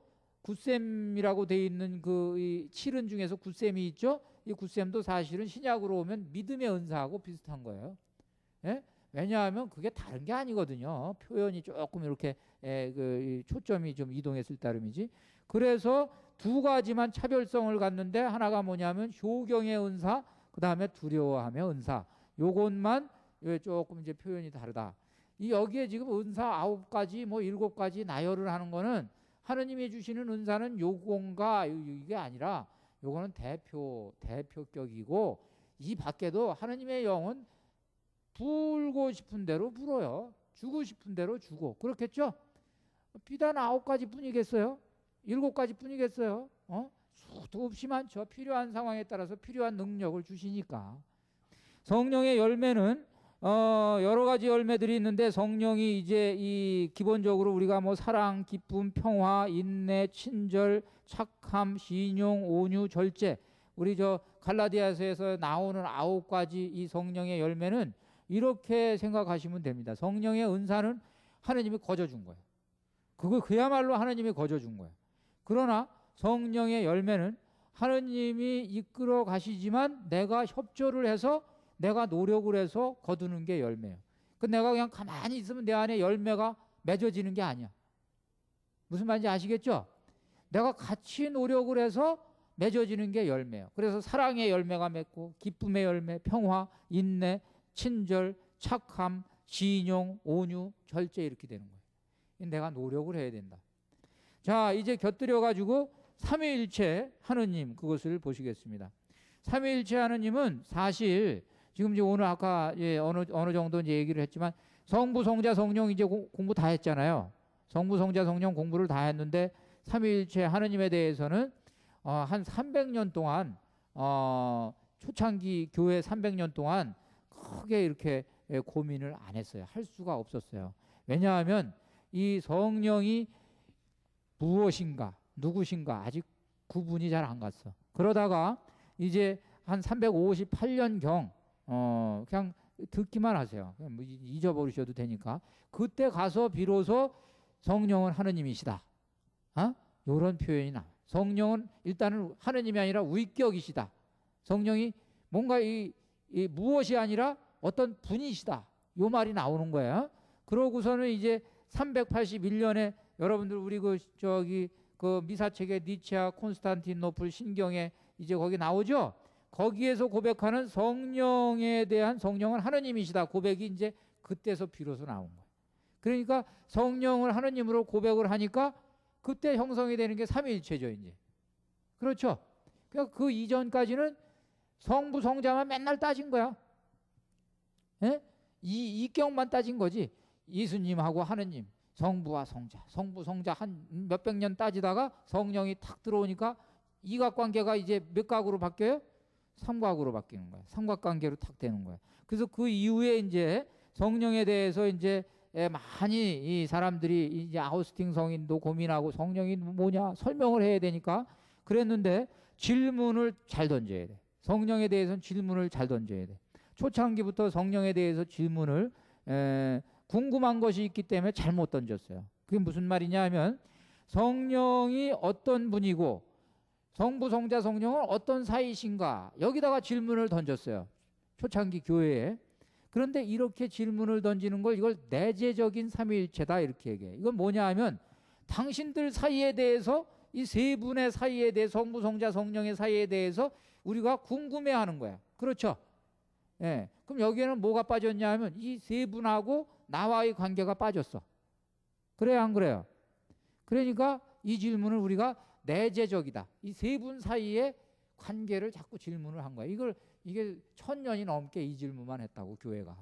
굳셈이라고 돼 있는 그 칠은 중에서 굳셈이 있죠. 이 굳셈도 사실은 신약으로 오면 믿음의 은사하고 비슷한 거예요. 예? 왜냐하면 그게 다른 게 아니거든요. 표현이 조금 이렇게 그 초점이 좀 이동했을 따름이지. 그래서 두 가지만 차별성을 갖는데 하나가 뭐냐면 효경의 은사, 그 다음에 두려워함의 은사. 요것만 조금 이제 표현이 다르다. 이 여기에 지금 은사 9가지 뭐 7가지 나열을 하는 거는 하느님이 주시는 은사는 요건가 이게 아니라 요거는 대표격이고 이 밖에도 하느님의 영은 불고 싶은 대로 불어요. 주고 싶은 대로 주고 그렇겠죠? 비단 9가지 뿐이겠어요? 7가지 뿐이겠어요? 수도 없이 많죠. 필요한 상황에 따라서 필요한 능력을 주시니까. 성령의 열매는 여러 가지 열매들이 있는데 성령이 이제 이 기본적으로 우리가 뭐 사랑, 기쁨, 평화, 인내, 친절, 착함, 신용, 온유, 절제 우리 저 갈라디아서에서 나오는 9가지 이 성령의 열매는 이렇게 생각하시면 됩니다. 성령의 은사는 하나님이 거저준 거예요. 그야말로 하나님이 거저준 거예요. 그러나 성령의 열매는 하나님이 이끌어 가시지만 내가 협조를 해서 내가 노력을 해서 거두는 게 열매예요. 내가 그냥 가만히 있으면 내 안에 열매가 맺어지는 게 아니야. 무슨 말인지 아시겠죠? 내가 같이 노력을 해서 맺어지는 게 열매예요. 그래서 사랑의 열매가 맺고 기쁨의 열매, 평화, 인내, 친절, 착함, 신용, 온유, 절제 이렇게 되는 거예요. 내가 노력을 해야 된다. 자, 이제 곁들여 가지고 삼위일체 하느님 그것을 보시겠습니다. 삼위일체 하느님은 사실 지금 이제 오늘 아까 어느 정도 이제 얘기를 했지만 성부, 성자, 성령 이제 공부 다 했잖아요. 성부, 성자, 성령 공부를 다 했는데 삼위일체 하느님에 대해서는 한 300년 동안 초창기 교회 300년 동안 크게 이렇게 고민을 안 했어요. 할 수가 없었어요. 왜냐하면 이 성령이 무엇인가, 누구신가 아직 구분이 잘 안 갔어. 그러다가 이제 한 358년경 그냥 듣기만 하세요. 그냥 뭐 잊어버리셔도 되니까. 그때 가서 비로소 성령은 하느님이시다. 이런 표현이 나와. 성령은 일단은 하느님이 아니라 위격이시다. 성령이 뭔가 이 무엇이 아니라 어떤 분이시다. 요 말이 나오는 거예요. 그러고서는 이제 381년에 여러분들 우리 그 미사책의 니체아 콘스탄티노플 신경에 이제 거기 나오죠. 거기에서 고백하는 성령에 대한 성령은 하느님이시다 고백이 이제 그때서 비로소 나온 거예요. 그러니까 성령을 하느님으로 고백을 하니까 그때 형성이 되는 게 삼위일체죠 이제. 그렇죠. 그러니까 그 이전까지는 성부 성자만 맨날 따진 거야. 예? 이 경만 따진 거지. 예수님하고 하느님, 성부와 성자, 성부 성자 한 몇백 년 따지다가 성령이 탁 들어오니까 이각관계가 이제 몇 각으로 바뀌어요? 삼각으로 바뀌는 거야. 삼각관계로 탁 되는 거야. 그래서 그 이후에 이제 성령에 대해서 이제 많이 이 사람들이 이제 아우스팅 성인도 고민하고 성령이 뭐냐 설명을 해야 되니까 그랬는데 질문을 잘 던져야 돼. 성령에 대해서는 질문을 잘 던져야 돼. 초창기부터 성령에 대해서 질문을 궁금한 것이 있기 때문에 잘못 던졌어요. 그게 무슨 말이냐 하면 성령이 어떤 분이고 성부 성자 성령은 어떤 사이신가 여기다가 질문을 던졌어요. 초창기 교회에. 그런데 이렇게 질문을 던지는 걸 이걸 내재적인 삼위일체다 이렇게 얘기해요. 이건 뭐냐 하면 당신들 사이에 대해서 이 세 분의 사이에 대해 성부 성자 성령의 사이에 대해서 우리가 궁금해하는 거야. 그렇죠? 예. 그럼 여기에는 뭐가 빠졌냐 하면 이 세 분하고 나와의 관계가 빠졌어. 그래요 안 그래요? 그러니까 이 질문을 우리가 내재적이다. 이 세 분 사이의 관계를 자꾸 질문을 한 거야. 이게 1000년이 넘게 이 질문만 했다고 교회가.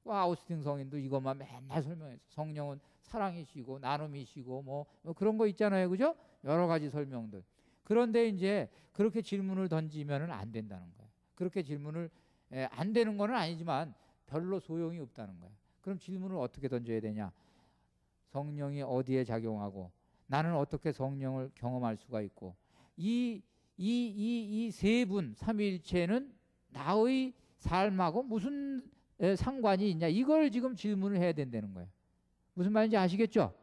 아우스틴 성인도 이것만 맨날 설명했어. 성령은 사랑이시고 나눔이시고 뭐 그런 거 있잖아요. 그죠? 여러 가지 설명들. 그런데 이제 그렇게 질문을 던지면은 안 된다는 거야. 그렇게 질문을 안 되는 거는 아니지만 별로 소용이 없다는 거야. 그럼 질문을 어떻게 던져야 되냐? 성령이 어디에 작용하고 나는 어떻게 성령을 경험할 수가 있고 이 세 분 삼위일체는 나의 삶하고 무슨 상관이 있냐 이걸 지금 질문을 해야 된다는 거예요. 무슨 말인지 아시겠죠?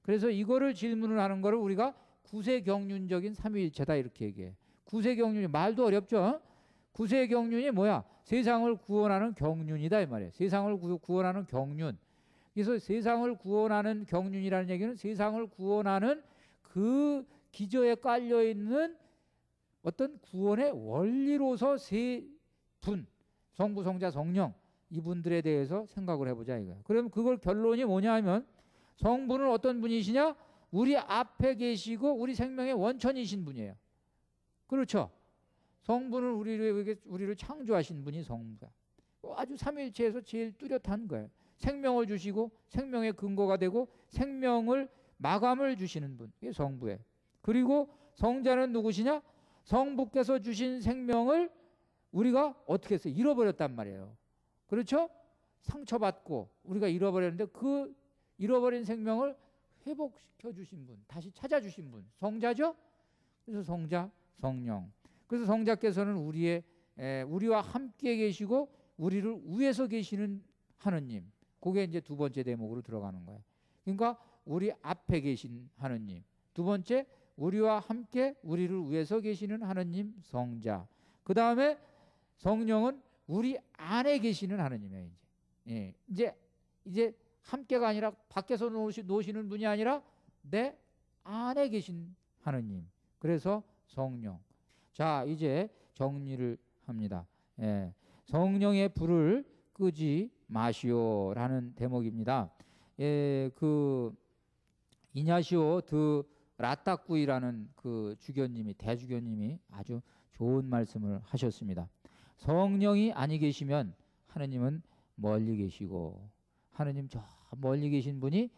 그래서 이거를 질문을 하는 거를 우리가 구세경륜적인 삼위일체다 이렇게 얘기해. 구세경륜이 말도 어렵죠? 구세경륜이 뭐야? 세상을 구원하는 경륜이다 이 말이에요. 세상을 구원하는 경륜. 그래서 세상을 구원하는 경륜이라는 얘기는 세상을 구원하는 그 기저에 깔려 있는 어떤 구원의 원리로서 세 분, 성부, 성자, 성령 이분들에 대해서 생각을 해보자 이거야. 그러면 그걸 결론이 뭐냐 하면 성부는 어떤 분이시냐? 우리 앞에 계시고 우리 생명의 원천이신 분이에요. 그렇죠? 성부는 우리를 창조하신 분이 성부야. 아주 삼위일체에서 제일 뚜렷한 거예요. 생명을 주시고 생명의 근거가 되고 생명을 마감을 주시는 분. 이게 성부예요. 그리고 성자는 누구시냐? 성부께서 주신 생명을 우리가 어떻게 했어요? 잃어버렸단 말이에요. 그렇죠? 상처받고 우리가 잃어버렸는데 그 잃어버린 생명을 회복시켜 주신 분, 다시 찾아주신 분, 성자죠? 그래서 성자, 성령. 그래서 성자께서는 우리와 함께 계시고 우리를 위에서 계시는 하느님. 그게 이제 두 번째 대목으로 들어가는 거예요. 그러니까 우리 앞에 계신 하느님. 두 번째, 우리와 함께 우리를 위해서 계시는 하느님 성자. 그 다음에 성령은 우리 안에 계시는 하느님이에요. 이제 함께가 아니라 밖에서 노시는 분이 아니라 내 안에 계신 하느님. 그래서 성령. 자, 이제 정리를 합니다. 성령의 불을 끄지 마시오라는 대목입니다. 그 이냐시오 드 라따꾸이라는 그 대주교님이 아주 좋은 말씀을 하셨습니다. 성령이 아니 계시면 하느님은 멀리 계시고 하느님 저 멀리 계신 분이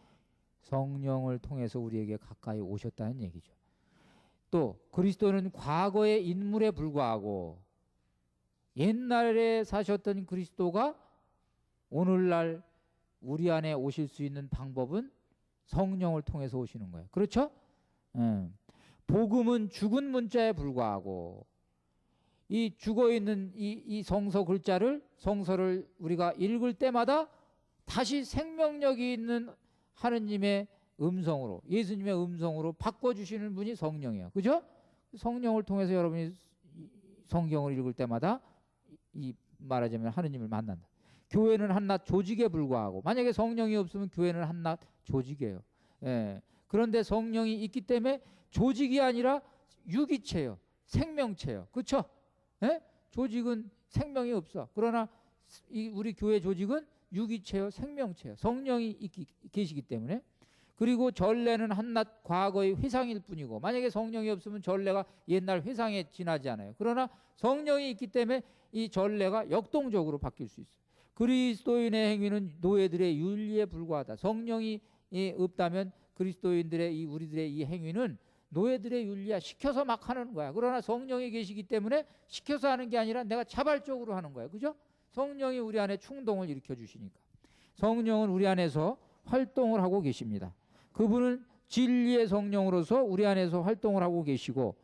성령을 통해서 우리에게 가까이 오셨다는 얘기죠. 또 그리스도는 과거의 인물에 불과하고 옛날에 사셨던 그리스도가 오늘날 우리 안에 오실 수 있는 방법은 성령을 통해서 오시는 거예요. 그렇죠? 복음은 죽은 문자에 불과하고 이 죽어있는 이 성서를 우리가 읽을 때마다 다시 생명력이 있는 하느님의 음성으로, 예수님의 음성으로 바꿔주시는 분이 성령이에요. 그죠? 성령을 통해서 여러분이 성경을 읽을 때마다 이 말하자면 하느님을 만난다. 교회는 한낱 조직에 불과하고, 만약에 성령이 없으면 교회는 한낱 조직이에요. 예. 그런데 성령이 있기 때문에 조직이 아니라 유기체예요. 생명체예요. 그렇죠? 예? 조직은 생명이 없어. 그러나 우리 교회 조직은 유기체요, 생명체요. 성령이 계시기 때문에. 그리고 전례는 한낱 과거의 회상일 뿐이고, 만약에 성령이 없으면 전례가 옛날 회상에 지나지 않아요. 그러나 성령이 있기 때문에 이 전례가 역동적으로 바뀔 수 있어요. 그리스도인의 행위는 노예들의 윤리에 불과하다. 성령이 없다면 그리스도인들의 우리들의 이 행위는 노예들의 윤리야. 시켜서 막 하는 거야. 그러나 성령이 계시기 때문에 시켜서 하는 게 아니라 내가 자발적으로 하는 거야. 그죠? 성령이 우리 안에 충동을 일으켜 주시니까. 성령은 우리 안에서 활동을 하고 계십니다. 그분은 진리의 성령으로서 우리 안에서 활동을 하고 계시고,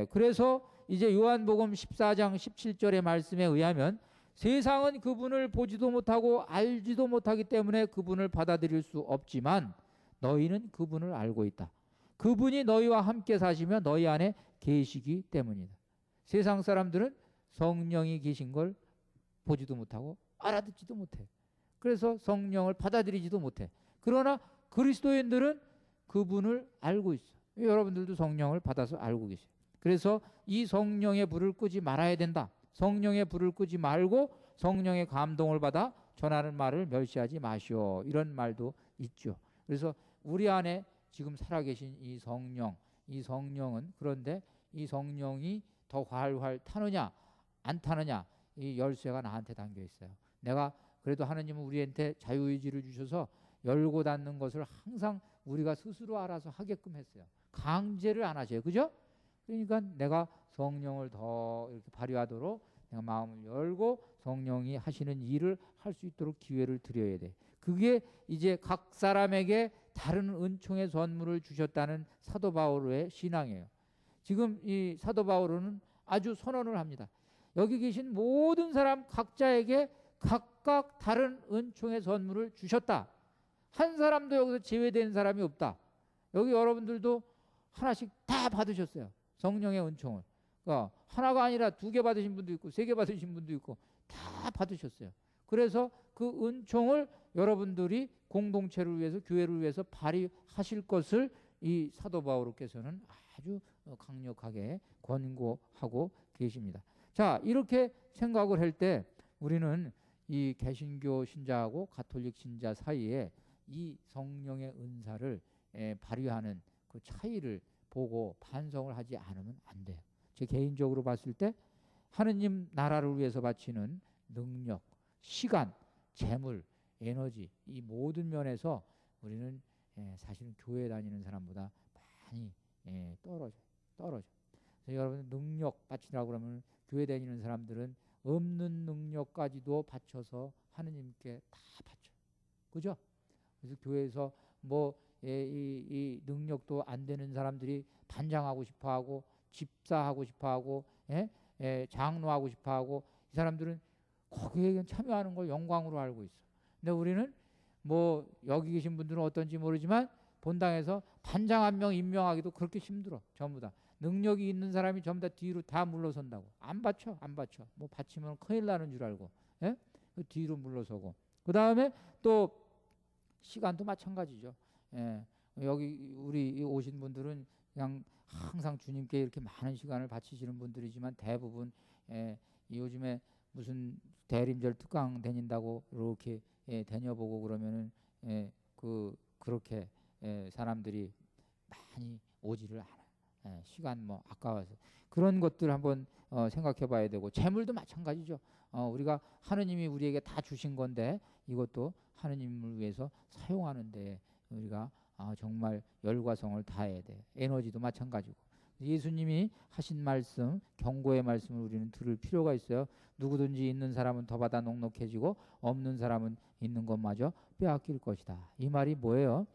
그래서 이제 요한복음 14장 17절의 말씀에 의하면 세상은 그분을 보지도 못하고 알지도 못하기 때문에 그분을 받아들일 수 없지만 너희는 그분을 알고 있다. 그분이 너희와 함께 사시며 너희 안에 계시기 때문이다. 세상 사람들은 성령이 계신 걸 보지도 못하고 알아듣지도 못해. 그래서 성령을 받아들이지도 못해. 그러나 그리스도인들은 그분을 알고 있어. 여러분들도 성령을 받아서 알고 계세요. 그래서 이 성령의 불을 끄지 말아야 된다. 성령의 불을 끄지 말고 성령의 감동을 받아 전하는 말을 멸시하지 마시오. 이런 말도 있죠. 그래서 우리 안에 지금 살아계신 이 성령은, 그런데 이 성령이 더 활활 타느냐 안 타느냐, 이 열쇠가 나한테 담겨 있어요. 내가 그래도 하나님은 우리한테 자유의지를 주셔서 열고 닫는 것을 항상 우리가 스스로 알아서 하게끔 했어요. 강제를 안 하셔요. 그죠? 그러니까 내가 성령을 더 이렇게 발휘하도록 내가 마음을 열고 성령이 하시는 일을 할 수 있도록 기회를 드려야 돼. 그게 이제 각 사람에게 다른 은총의 선물을 주셨다는 사도 바오로의 신앙이에요. 지금 이 사도 바오로는 아주 선언을 합니다. 여기 계신 모든 사람 각자에게 각각 다른 은총의 선물을 주셨다. 한 사람도 여기서 제외된 사람이 없다. 여기 여러분들도 하나씩 다 받으셨어요. 성령의 은총을. 그러니까 하나가 아니라 2개 받으신 분도 있고 3개 받으신 분도 있고 다 받으셨어요. 그래서 그 은총을 여러분들이 공동체를 위해서, 교회를 위해서 발휘하실 것을 이 사도 바오로께서는 아주 강력하게 권고하고 계십니다. 자, 이렇게 생각을 할 때 우리는 이 개신교 신자하고 가톨릭 신자 사이에 이 성령의 은사를 발휘하는 그 차이를 보고 반성을 하지 않으면 안 돼요. 제 개인적으로 봤을 때 하느님 나라를 위해서 바치는 능력, 시간, 재물, 에너지, 이 모든 면에서 우리는 사실은 교회 다니는 사람보다 많이 떨어져. 그래서 여러분 능력 바치라고 그러면 교회 다니는 사람들은 없는 능력까지도 바쳐서 하느님께 다 바쳐. 그죠? 그래서 교회에서 뭐 이 능력도 안 되는 사람들이 반장하고 싶어하고 집사하고 싶어하고 장로하고 싶어하고, 이 사람들은 거기에 참여하는 걸 영광으로 알고 있어. 근데 우리는 뭐 여기 계신 분들은 어떤지 모르지만 본당에서 반장 한 명 임명하기도 그렇게 힘들어. 전부 다 능력이 있는 사람이 전부 다 뒤로 다 물러선다고. 안 받쳐. 뭐 받치면 큰일 나는 줄 알고 그 뒤로 물러서고. 그 다음에 또 시간도 마찬가지죠. 여기 우리 오신 분들은 그냥 항상 주님께 이렇게 많은 시간을 바치시는 분들이지만 대부분 요즘에 무슨 대림절 특강 다닌다고 이렇게 다녀보고 그러면은 그렇게 사람들이 많이 오지를 않아. 시간 뭐 아까워서. 그런 것들 한번 생각해 봐야 되고, 재물도 마찬가지죠. 우리가 하느님이 우리에게 다 주신 건데 이것도 하느님을 위해서 사용하는데 우리가 정말 열과 성을 다해야 돼. 에너지도 마찬가지고. 예수님이 하신 말씀, 경고의 말씀을 우리는 들을 필요가 있어요. 누구든지 있는 사람은 더 받아 넉넉해지고 없는 사람은 있는 것마저 빼앗길 것이다. 이 말이 뭐예요?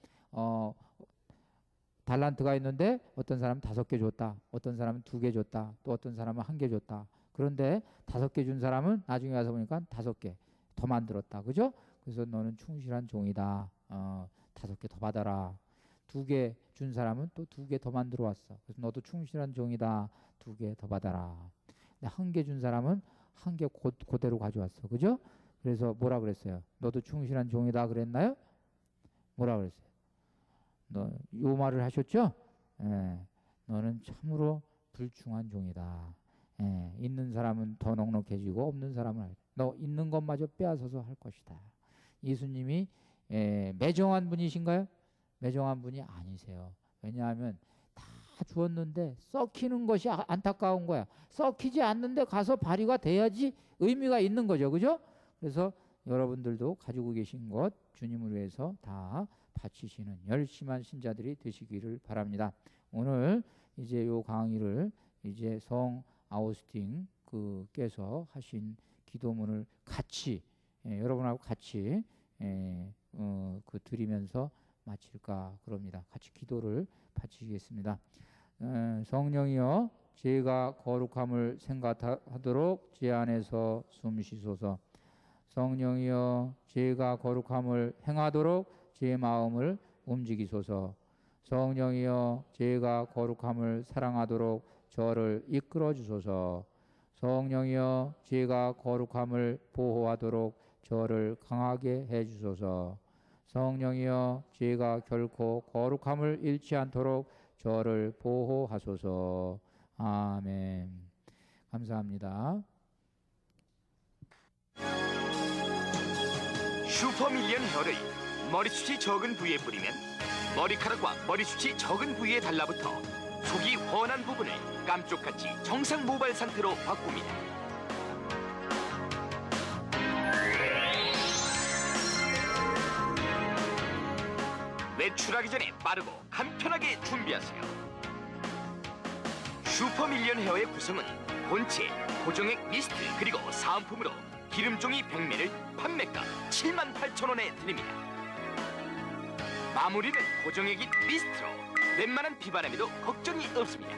달란트가 있는데 어떤 사람은 5개 줬다, 어떤 사람은 2개 줬다, 또 어떤 사람은 1개 줬다. 그런데 5개 준 사람은 나중에 가서 보니까 5개 더 만들었다. 그죠? 그래서 너는 충실한 종이다. 5개 더 받아라. 2개 준 사람은 또 2개 더 만들어 왔어. 그래서 너도 충실한 종이다. 2개 더 받아라. 근데 1개 준 사람은 1개 그대로 가져왔어. 그죠? 그래서 뭐라 그랬어요? 너도 충실한 종이다 그랬나요? 뭐라 그랬어요? 너 요 말을 하셨죠? 예, 너는 참으로 불충한 종이다. 예, 있는 사람은 더 넉넉해지고 없는 사람은 너 있는 것마저 빼앗아서 할 것이다. 예수님이 매정한 분이신가요? 매정한 분이 아니세요. 왜냐하면 다 주었는데 썩히는 것이 안타까운 거야. 썩히지 않는데 가서 발휘가 돼야지 의미가 있는 거죠. 그죠? 그래서 여러분들도 가지고 계신 것 주님을 위해서 다 바치시는 열심한 신자들이 되시기를 바랍니다. 오늘 이제 요 강의를 이제 성 아우구스틴 그께서 하신 기도문을 같이 여러분하고 같이 드리면서 마칠까 그럽니다. 같이 기도를 바치겠습니다. 성령이여 제가 거룩함을 생각하도록 제 안에서 숨쉬소서. 성령이여 제가 거룩함을 행하도록 제 마음을 움직이소서. 성령이여 제가 거룩함을 사랑하도록 저를 이끌어 주소서. 성령이여 제가 거룩함을 보호하도록 저를 강하게 해 주소서. 성령이여 제가 결코 거룩함을 잃지 않도록 저를 보호하소서. 아멘. 감사합니다. 슈퍼밀리언 헤어를 머리숱이 적은 부위에 뿌리면 머리카락과 머리숱이 적은 부위에 달라붙어 속이 훤한 부분을 깜쪽같이 정상 모발 상태로 바꿉니다. 외출하기 전에 빠르고 간편하게 준비하세요. 슈퍼밀리언 헤어의 구성은 본체, 고정액 미스트 그리고 사은품으로 기름종이 100ml 판매가 78,000원에 드립니다. 마무리는 고정액인 미스트로 웬만한 비바람에도 걱정이 없습니다.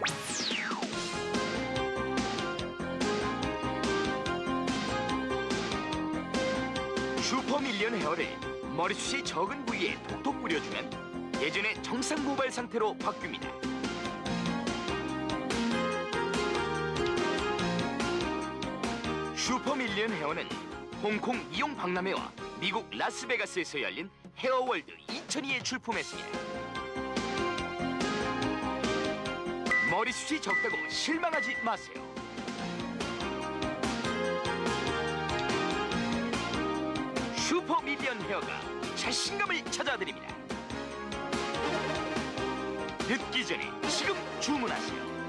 슈퍼밀리언 헤어를 머리숱이 적은 부위에 톡톡 뿌려주면 예전의 정상 모발 상태로 바뀝니다. 슈퍼밀리언 헤어는 홍콩 이용 박람회와 미국 라스베가스에서 열린 헤어월드 2002에 출품했습니다. 머리숱이 적다고 실망하지 마세요. 슈퍼밀리언 헤어가 자신감을 찾아드립니다. 늦기 전에 지금 주문하세요.